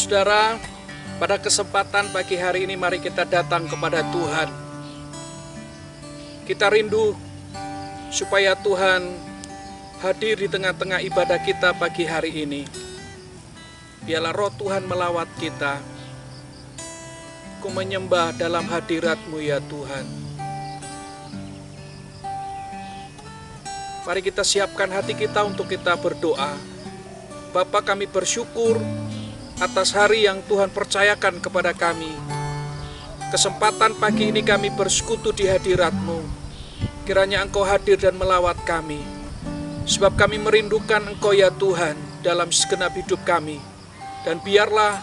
Saudara, pada kesempatan pagi hari ini mari kita datang kepada Tuhan. Kita rindu supaya Tuhan hadir di tengah-tengah ibadah kita pagi hari ini. Biarlah roh Tuhan melawat kita. Ku menyembah dalam hadirat-Mu ya Tuhan. Mari kita siapkan hati kita untuk kita berdoa. Bapa, kami bersyukur atas hari yang Tuhan percayakan kepada kami. Kesempatan pagi ini kami bersekutu di hadirat-Mu. Kiranya Engkau hadir dan melawat kami. Sebab kami merindukan Engkau ya Tuhan dalam segenap hidup kami. Dan biarlah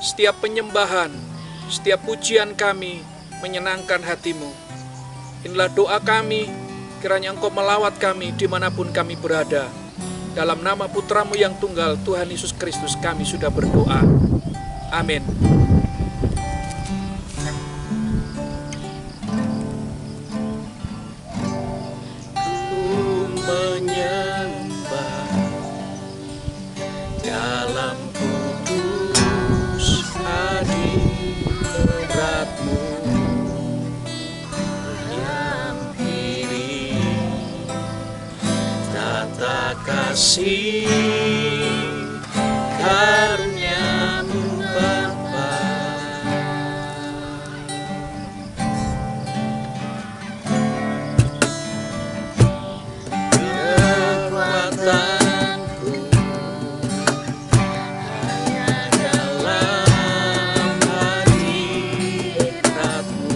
setiap penyembahan, setiap pujian kami menyenangkan hati-Mu. Inilah doa kami, kiranya Engkau melawat kami dimanapun kami berada. Dalam nama Putra-Mu yang tunggal, Tuhan Yesus Kristus, kami sudah berdoa. Amin. Ku menyembah dalam kudus hadirat-Mu yang kiri, tata kasih karunia-Mu Bapa. Kekuatanku hanya dalam hadirat-Mu,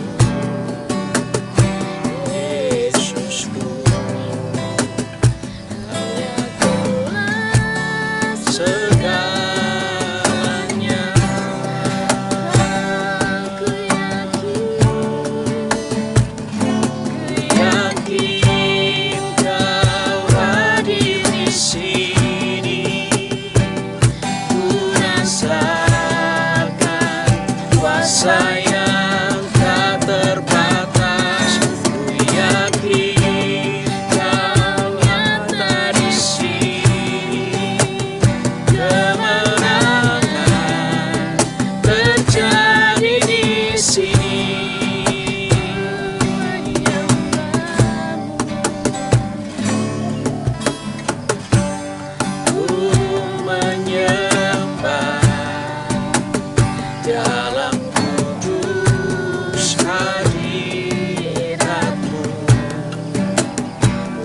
Yesusku. Segalanya aku yakin Kau hadir di sini. Ku rasakan kuasa yang tak terbatas. Ku yakin Kau nyata di sini. Kemenangan terjadi di sini. Ku menyembah dalam kudus hadirat-Mu,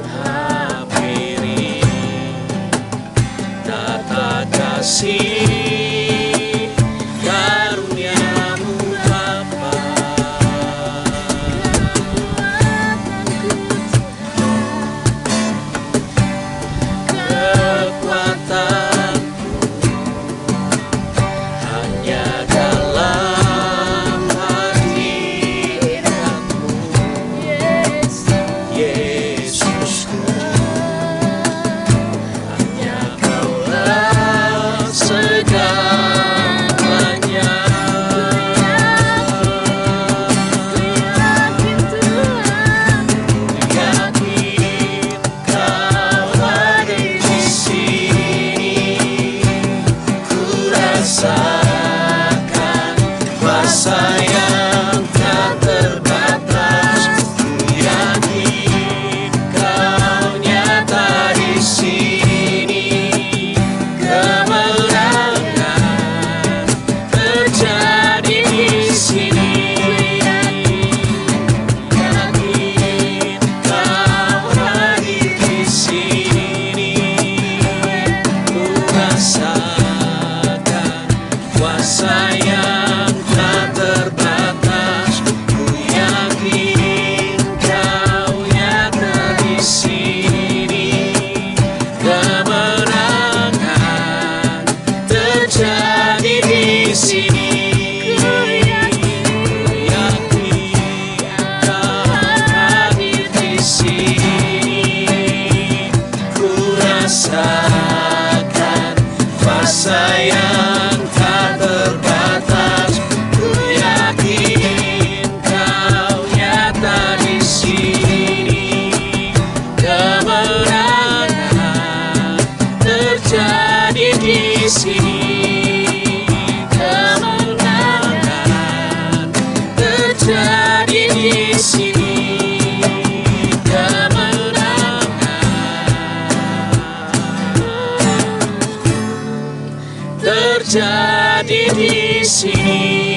hampiri tata kasih karunia-Mu Bapa. Kekuatanku hanya dalam hadirat-Mu, Yesusku. Hanya Kaulah segalanya. Yakin Kau hadir di sini. Ku rasakan kuasa yang tak terbatas. Ku yakin Kau nyata di sini. Kemenangan terjadi di sini. Yakin Kau hadir di sini. Ku rasakan kuasa yang tak terbatas. Ku yakin Kau nyata di sini. Kemenangan terjadi di sini. Ku yakin Kau hadir di sini. Ku rasakan kuasa yang tak terbatas. Ku yakin Kau nyata di sini. Kemenangan terjadi di sini. terjadi di sini.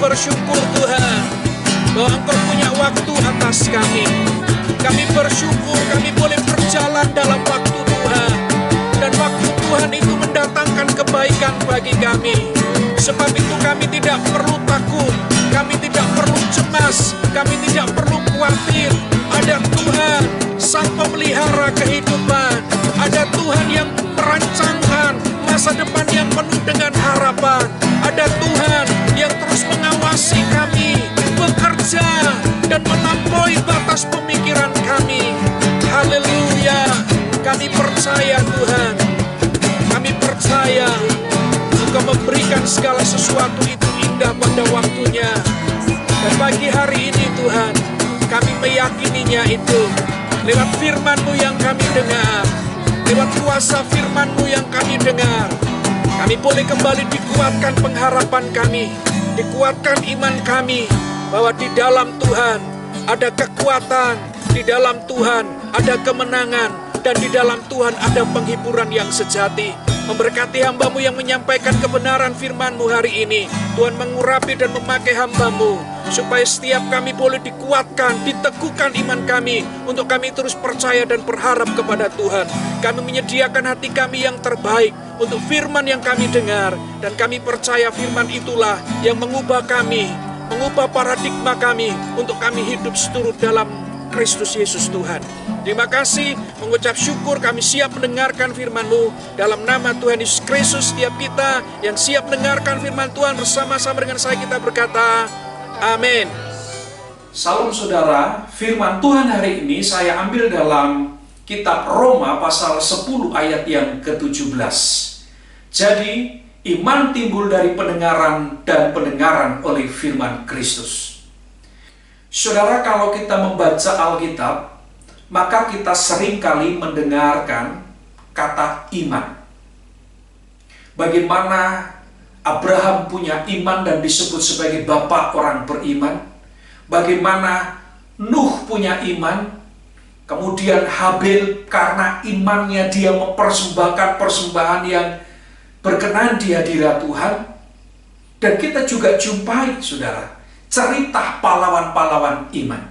bersyukur Tuhan bahwa Engkau punya waktu atas kami. Kami bersyukur kami boleh berjalan dalam waktu Tuhan. Dan waktu Tuhan itu mendatangkan kebaikan bagi kami. Sebab itu kami tidak perlu takut, kami tidak perlu cemas, kami tidak perlu khawatir. Ada Tuhan Sang Pemelihara kehidupan. Ada Tuhan yang merancangkan masa depan yang penuh dengan harapan. Ada Tuhan yang terus mengawasi kami, bekerja dan melampaui batas pemikiran kami. Haleluya. Kami percaya Tuhan, kami percaya Engkau memberikan segala sesuatu itu indah pada waktunya. Dan pagi hari ini Tuhan, kami meyakininya itu lewat firman-Mu yang kami dengar, lewat kuasa firman-Mu yang kami dengar. Kami boleh kembali dikuatkan pengharapan kami, dikuatkan iman kami, bahwa di dalam Tuhan ada kekuatan, di dalam Tuhan ada kemenangan, dan di dalam Tuhan ada penghiburan yang sejati. Memberkati hamba-Mu yang menyampaikan kebenaran firman-Mu hari ini. Tuhan mengurapi dan memakai hamba-Mu, supaya setiap kami boleh dikuatkan, diteguhkan iman kami, untuk kami terus percaya dan berharap kepada Tuhan. Kami menyediakan hati kami yang terbaik untuk firman yang kami dengar, dan kami percaya firman itulah yang mengubah kami, mengubah paradigma kami, untuk kami hidup seturut dalam Kristus Yesus Tuhan. Terima kasih, mengucap syukur kami siap mendengarkan firman-Mu. Dalam nama Tuhan Yesus Kristus, setiap kita yang siap mendengarkan firman Tuhan bersama-sama dengan saya, kita berkata, amin. Salam saudara, firman Tuhan hari ini saya ambil dalam kitab Roma pasal 10 ayat yang ke-17. Jadi, iman timbul dari pendengaran dan pendengaran oleh firman Kristus. Saudara, kalau kita membaca Alkitab, maka kita seringkali mendengarkan kata iman. Bagaimana Abraham punya iman dan disebut sebagai bapak orang beriman. Bagaimana Nuh punya iman. Kemudian Habil karena imannya dia mempersembahkan persembahan yang berkenan di hadirat Tuhan. Dan kita juga jumpai, saudara, cerita pahlawan-pahlawan iman.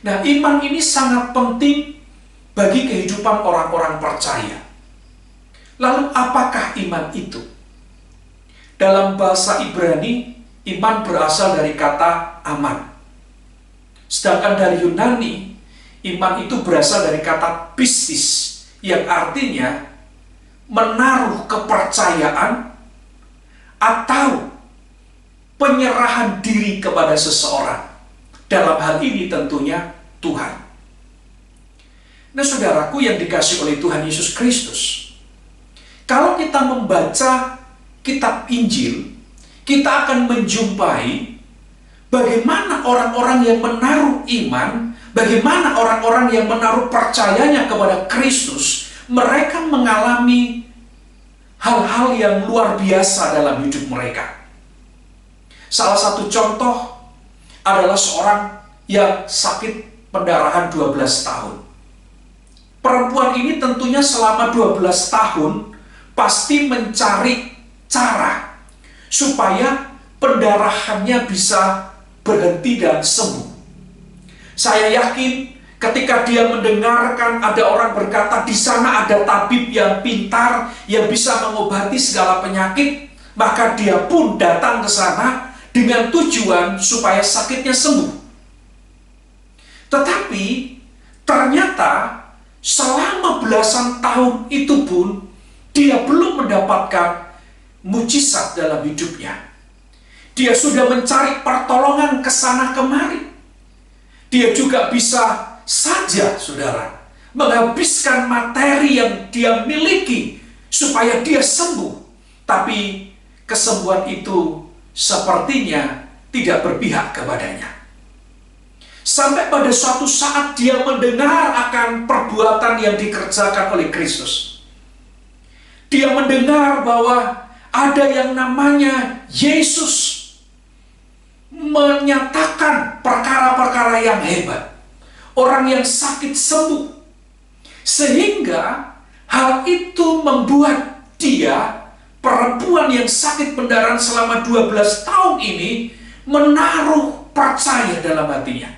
Nah, iman ini sangat penting bagi kehidupan orang-orang percaya. Lalu apakah iman itu? Dalam bahasa Ibrani, iman berasal dari kata aman. Sedangkan dari Yunani, iman itu berasal dari kata pistis, yang artinya menaruh kepercayaan atau penyerahan diri kepada seseorang. Dalam hal ini tentunya Tuhan. Nah, saudaraku yang dikasihi oleh Tuhan Yesus Kristus, kalau kita membaca kitab Injil, kita akan menjumpai bagaimana orang-orang yang menaruh iman, bagaimana orang-orang yang menaruh percayanya kepada Kristus, mereka mengalami hal-hal yang luar biasa dalam hidup mereka. Salah satu contoh adalah seorang yang sakit pendarahan 12 tahun. Perempuan ini tentunya selama 12 tahun pasti mencari cara supaya pendarahannya bisa berhenti dan sembuh. Saya yakin ketika dia mendengarkan ada orang berkata di sana ada tabib yang pintar yang bisa mengobati segala penyakit, maka dia pun datang ke sana dengan tujuan supaya sakitnya sembuh. Tetapi ternyata selama belasan tahun itu pun dia belum mendapatkan mujizat dalam hidupnya. Dia sudah mencari pertolongan ke sana kemari. Dia juga bisa saja, saudara, menghabiskan materi yang dia miliki supaya dia sembuh. Tapi kesembuhan itu sepertinya tidak berpihak kepadanya. Sampai pada suatu saat dia mendengar akan perbuatan yang dikerjakan oleh Kristus. Dia mendengar bahwa ada yang namanya Yesus menyatakan perkara-perkara yang hebat. Orang yang sakit sembuh. Sehingga hal itu membuat dia, perempuan yang sakit pendarahan selama 12 tahun ini, menaruh percaya dalam hatinya.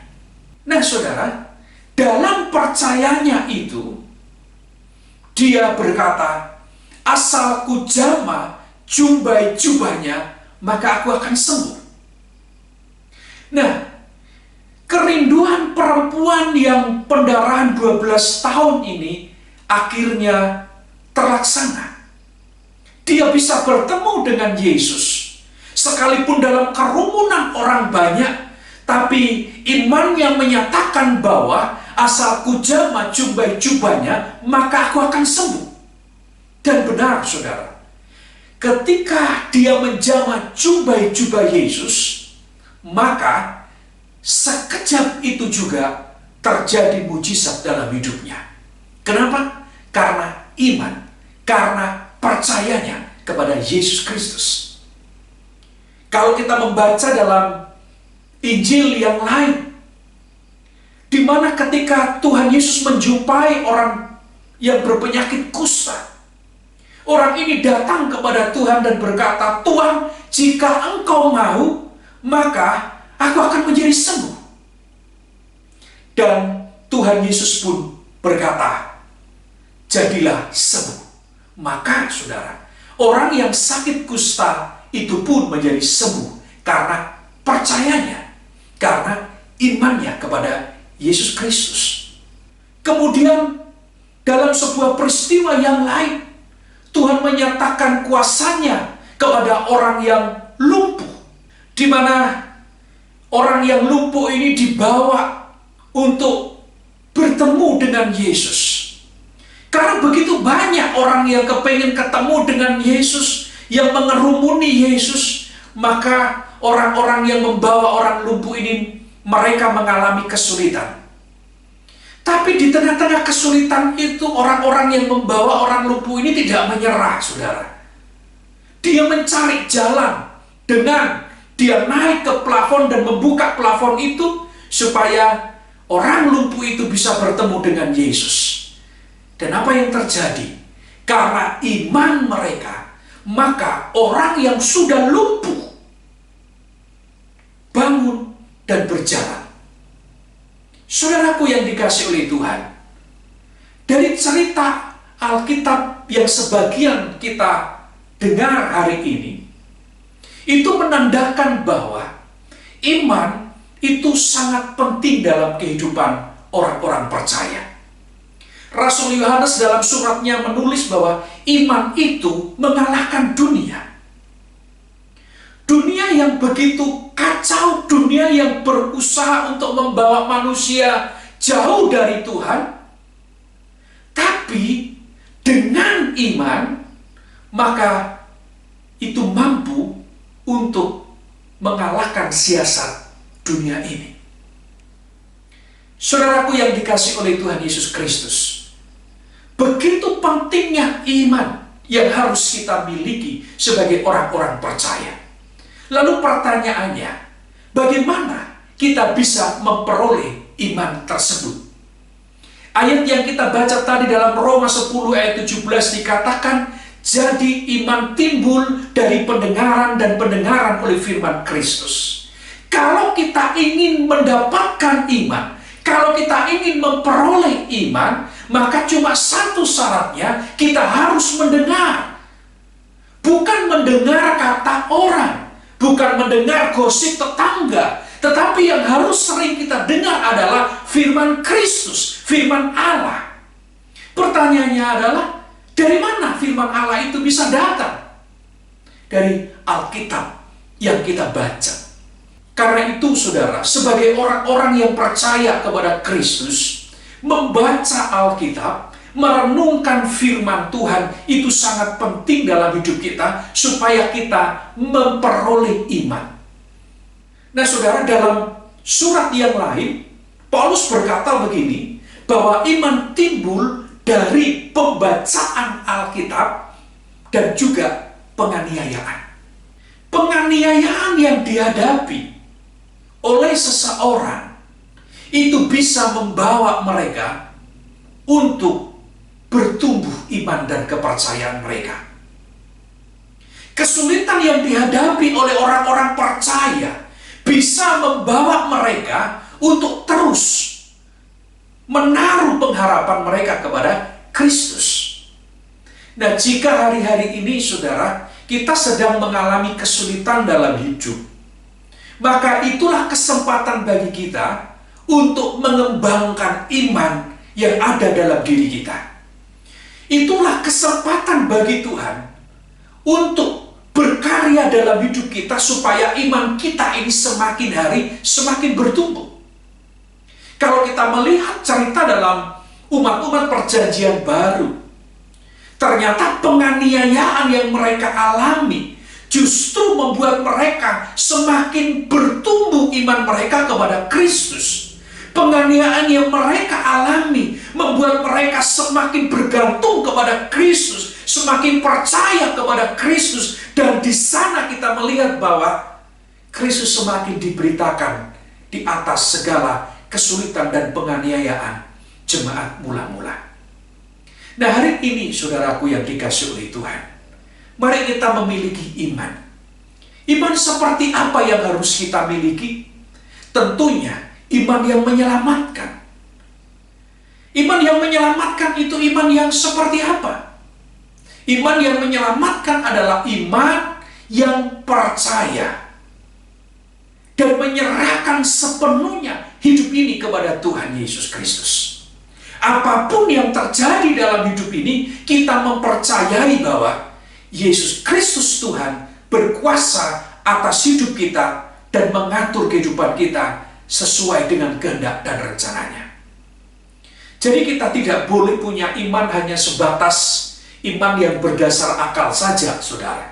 Nah, saudara, dalam percayanya itu, dia berkata, asal ku jama jumbai jubahnya, maka aku akan sembuh. Nah, kerinduan perempuan yang pendarahan 12 tahun ini akhirnya terlaksana. Dia bisa bertemu dengan Yesus. Sekalipun dalam kerumunan orang banyak, tapi imannya menyatakan bahwa asal ku jamah jubah-jubahnya, maka aku akan sembuh. Dan benar, saudara, ketika dia menjamah jubah-jubah Yesus, maka sekejap itu juga terjadi mujizat dalam hidupnya. Kenapa? Karena iman, karena percayanya kepada Yesus Kristus. Kalau kita membaca dalam Injil yang lain, di mana ketika Tuhan Yesus menjumpai orang yang berpenyakit kusta, orang ini datang kepada Tuhan dan berkata, "Tuhan, jika Engkau mau, maka aku akan menjadi sembuh." Dan Tuhan Yesus pun berkata, "Jadilah sembuh." Maka saudara, orang yang sakit kusta itu pun menjadi sembuh karena percayanya, karena imannya kepada Yesus Kristus. Kemudian dalam sebuah peristiwa yang lain, Tuhan menyatakan kuasanya kepada orang yang lumpuh, di mana orang yang lumpuh ini dibawa untuk bertemu dengan Yesus. Karena begitu banyak orang yang kepengen ketemu dengan Yesus, yang mengerumuni Yesus, maka orang-orang yang membawa orang lumpuh ini, mereka mengalami kesulitan. Tapi di tengah-tengah kesulitan itu, orang-orang yang membawa orang lumpuh ini tidak menyerah, saudara. Dia mencari jalan dengan dia naik ke plafon dan membuka plafon itu, supaya orang lumpuh itu bisa bertemu dengan Yesus. Dan apa yang terjadi? Karena iman mereka, maka orang yang sudah lumpuh bangun dan berjalan. Saudaraku yang dikasihi oleh Tuhan, dari cerita Alkitab yang sebagian kita dengar hari ini, itu menandakan bahwa iman itu sangat penting dalam kehidupan orang-orang percaya. Rasul Yohanes dalam suratnya menulis bahwa iman itu mengalahkan dunia. Dunia yang begitu kacau, dunia yang berusaha untuk membawa manusia jauh dari Tuhan. Tapi dengan iman, maka itu mampu untuk mengalahkan siasat dunia ini. Saudaraku yang dikasihi oleh Tuhan Yesus Kristus, begitu pentingnya iman yang harus kita miliki sebagai orang-orang percaya. Lalu pertanyaannya, bagaimana kita bisa memperoleh iman tersebut? Ayat yang kita baca tadi dalam Roma 10 ayat 17 dikatakan, jadi iman timbul dari pendengaran dan pendengaran oleh firman Kristus. Kalau kita ingin mendapatkan iman, kalau kita ingin memperoleh iman, maka cuma satu syaratnya, kita harus mendengar. Bukan mendengar kata orang, bukan mendengar gosip tetangga, tetapi yang harus sering kita dengar adalah firman Kristus, firman Allah. Pertanyaannya adalah, dari mana firman Allah itu bisa datang? Dari Alkitab yang kita baca. Karena itu saudara, sebagai orang-orang yang percaya kepada Kristus, membaca Alkitab, merenungkan firman Tuhan, itu sangat penting dalam hidup kita, supaya kita memperoleh iman. Nah saudara, dalam surat yang lain, Paulus berkata begini, bahwa iman timbul dari pembacaan Alkitab dan juga penganiayaan. Penganiayaan yang dihadapi oleh seseorang itu bisa membawa mereka untuk bertumbuh iman dan kepercayaan mereka. Kesulitan yang dihadapi oleh orang-orang percaya bisa membawa mereka untuk terus menaruh pengharapan mereka kepada Kristus. Nah, jika hari-hari ini saudara, kita sedang mengalami kesulitan dalam hidup, maka itulah kesempatan bagi kita untuk mengembangkan iman yang ada dalam diri kita. Itulah kesempatan bagi Tuhan untuk berkarya dalam hidup kita supaya iman kita ini semakin hari semakin bertumbuh. Kalau kita melihat cerita dalam umat-umat perjanjian baru, ternyata penganiayaan yang mereka alami justru membuat mereka semakin bertumbuh iman mereka kepada Kristus. Penganiayaan yang mereka alami membuat mereka semakin bergantung kepada Kristus, semakin percaya kepada Kristus. Dan di sana kita melihat bahwa Kristus semakin diberitakan di atas segala kesulitan dan penganiayaan jemaat mula-mula. Nah, hari ini saudaraku yang dikasihi oleh Tuhan, mari kita memiliki iman. Iman seperti apa yang harus kita miliki? Tentunya iman yang menyelamatkan. Iman yang menyelamatkan itu iman yang seperti apa? Iman yang menyelamatkan adalah iman yang percaya dan menyerahkan sepenuhnya hidup ini kepada Tuhan Yesus Kristus. Apapun yang terjadi dalam hidup ini, kita mempercayai bahwa Yesus Kristus Tuhan berkuasa atas hidup kita dan mengatur kehidupan kita sesuai dengan kehendak dan rencananya. Jadi kita tidak boleh punya iman hanya sebatas iman yang berdasar akal saja, saudara.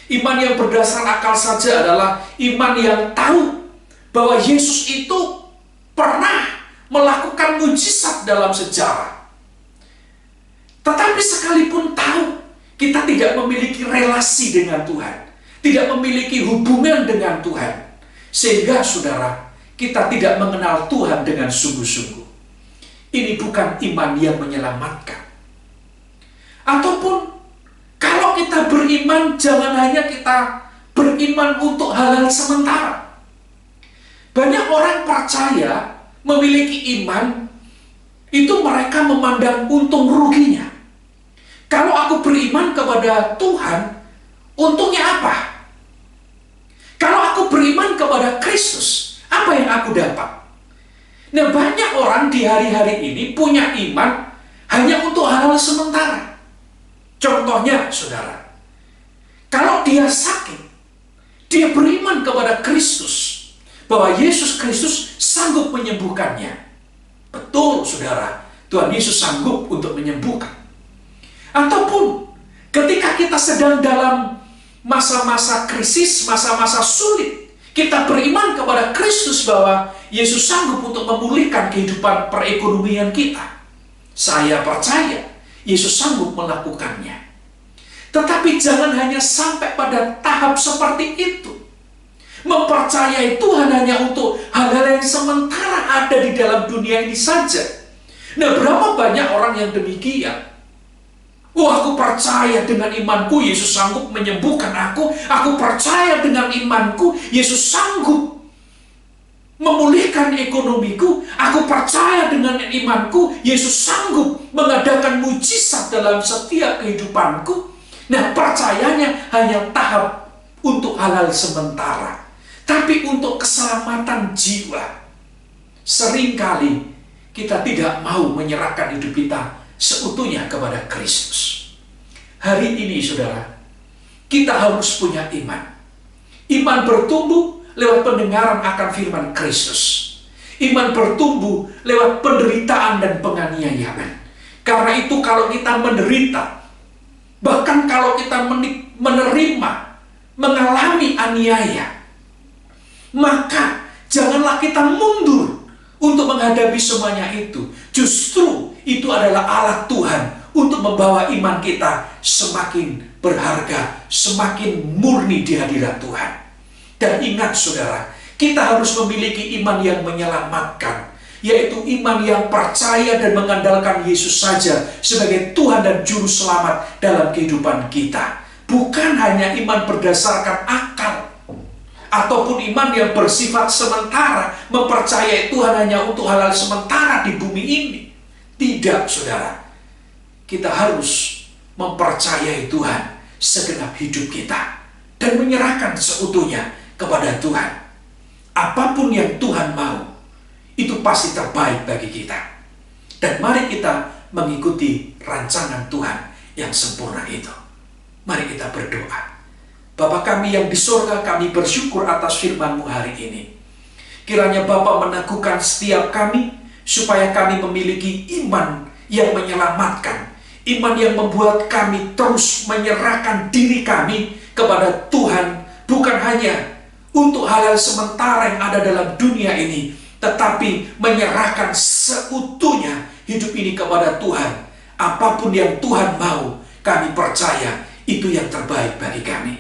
Iman yang berdasar akal saja adalah iman yang tahu bahwa Yesus itu pernah melakukan mujizat dalam sejarah. Tetapi sekalipun tahu, kita tidak memiliki relasi dengan Tuhan, tidak memiliki hubungan dengan Tuhan, sehingga saudara, kita tidak mengenal Tuhan dengan sungguh-sungguh. Ini bukan iman yang menyelamatkan. Ataupun kalau kita beriman, jangan hanya kita beriman untuk hal-hal sementara. Banyak orang percaya memiliki iman, itu mereka memandang untung ruginya. Kalau aku beriman kepada Tuhan, untungnya apa? Kalau aku beriman kepada Kristus, apa yang aku dapat? Nah, banyak orang di hari-hari ini punya iman hanya untuk hal-hal sementara. Contohnya, saudara, kalau dia sakit, dia beriman kepada Kristus, bahwa Yesus Kristus sanggup menyembuhkannya. Betul, saudara, Tuhan Yesus sanggup untuk menyembuhkan. Ataupun ketika kita sedang dalam masa-masa krisis, masa-masa sulit, kita beriman kepada Kristus bahwa Yesus sanggup untuk memulihkan kehidupan perekonomian kita. Saya percaya Yesus sanggup melakukannya. Tetapi jangan hanya sampai pada tahap seperti itu. Mempercayai Tuhan hanya untuk hal-hal yang sementara ada di dalam dunia ini saja. Nah, berapa banyak orang yang demikian? Aku percaya dengan imanku Yesus sanggup menyembuhkan aku. Aku percaya dengan imanku Yesus sanggup memulihkan ekonomiku. Aku percaya dengan imanku Yesus sanggup mengadakan mujizat dalam setiap kehidupanku. Nah, percayanya hanya tahap untuk hal-hal sementara. Tapi untuk keselamatan jiwa, seringkali kita tidak mau menyerahkan hidup kita seutuhnya kepada Kristus. Hari ini, saudara, kita harus punya iman. Iman bertumbuh lewat pendengaran akan firman Kristus. Iman bertumbuh lewat penderitaan dan penganiayaan. Karena itu kalau kita menderita, bahkan kalau kita menerima, mengalami aniaya, maka janganlah kita mundur untuk menghadapi semuanya itu. Justru itu adalah alat Tuhan untuk membawa iman kita semakin berharga, semakin murni di hadirat Tuhan. Dan ingat, saudara, kita harus memiliki iman yang menyelamatkan, yaitu iman yang percaya dan mengandalkan Yesus saja sebagai Tuhan dan Juru Selamat dalam kehidupan kita. Bukan hanya iman berdasarkan akal, ataupun iman yang bersifat sementara, mempercayai Tuhan hanya untuk hal-hal sementara di bumi ini. Tidak, saudara. Kita harus mempercayai Tuhan segenap hidup kita dan menyerahkan seutuhnya kepada Tuhan. Apapun yang Tuhan mau, itu pasti terbaik bagi kita. Dan mari kita mengikuti rancangan Tuhan yang sempurna itu. Mari kita berdoa. Bapa kami yang di surga, kami bersyukur atas firman-Mu hari ini. Kiranya Bapa meneguhkan setiap kami, supaya kami memiliki iman yang menyelamatkan, iman yang membuat kami terus menyerahkan diri kami kepada Tuhan, bukan hanya untuk hal-hal sementara yang ada dalam dunia ini, tetapi menyerahkan seutuhnya hidup ini kepada Tuhan. Apapun yang Tuhan mau, kami percaya itu yang terbaik bagi kami.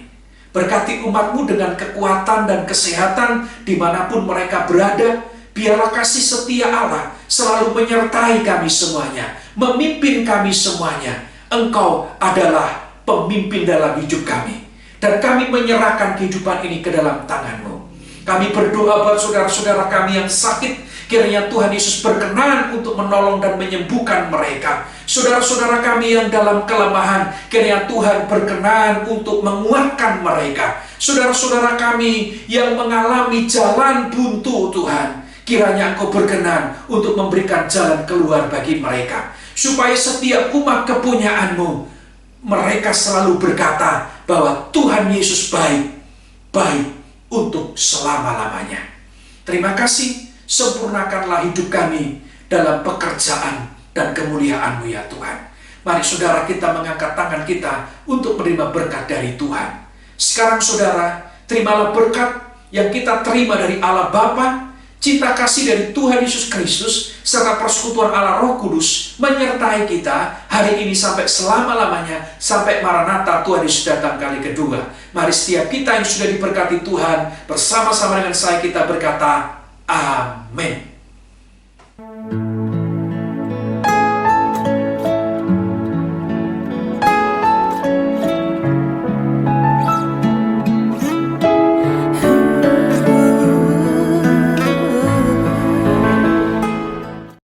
Berkati umat-Mu dengan kekuatan dan kesehatan dimanapun mereka berada. Biarlah kasih setia Allah selalu menyertai kami semuanya, memimpin kami semuanya. Engkau adalah pemimpin dalam hidup kami, dan kami menyerahkan kehidupan ini ke dalam tangan-Mu. Kami berdoa buat saudara-saudara kami yang sakit. Kiranya Tuhan Yesus berkenan untuk menolong dan menyembuhkan mereka. Saudara-saudara kami yang dalam kelemahan, kiranya Tuhan berkenan untuk menguatkan mereka. Saudara-saudara kami yang mengalami jalan buntu, Tuhan, kiranya Engkau berkenan untuk memberikan jalan keluar bagi mereka. Supaya setiap umat kepunyaan-Mu, mereka selalu berkata bahwa Tuhan Yesus baik, baik untuk selama-lamanya. Terima kasih. Sempurnakanlah hidup kami dalam pekerjaan dan kemuliaan-Mu ya Tuhan. Mari saudara kita mengangkat tangan kita untuk menerima berkat dari Tuhan. Sekarang saudara, terimalah berkat yang kita terima dari Allah Bapa, cinta kasih dari Tuhan Yesus Kristus, serta persekutuan Allah Roh Kudus menyertai kita hari ini sampai selama-lamanya, sampai Maranatha Tuhan Yesus datang kali kedua. Mari setiap kita yang sudah diberkati Tuhan, bersama-sama dengan saya kita berkata, Amin.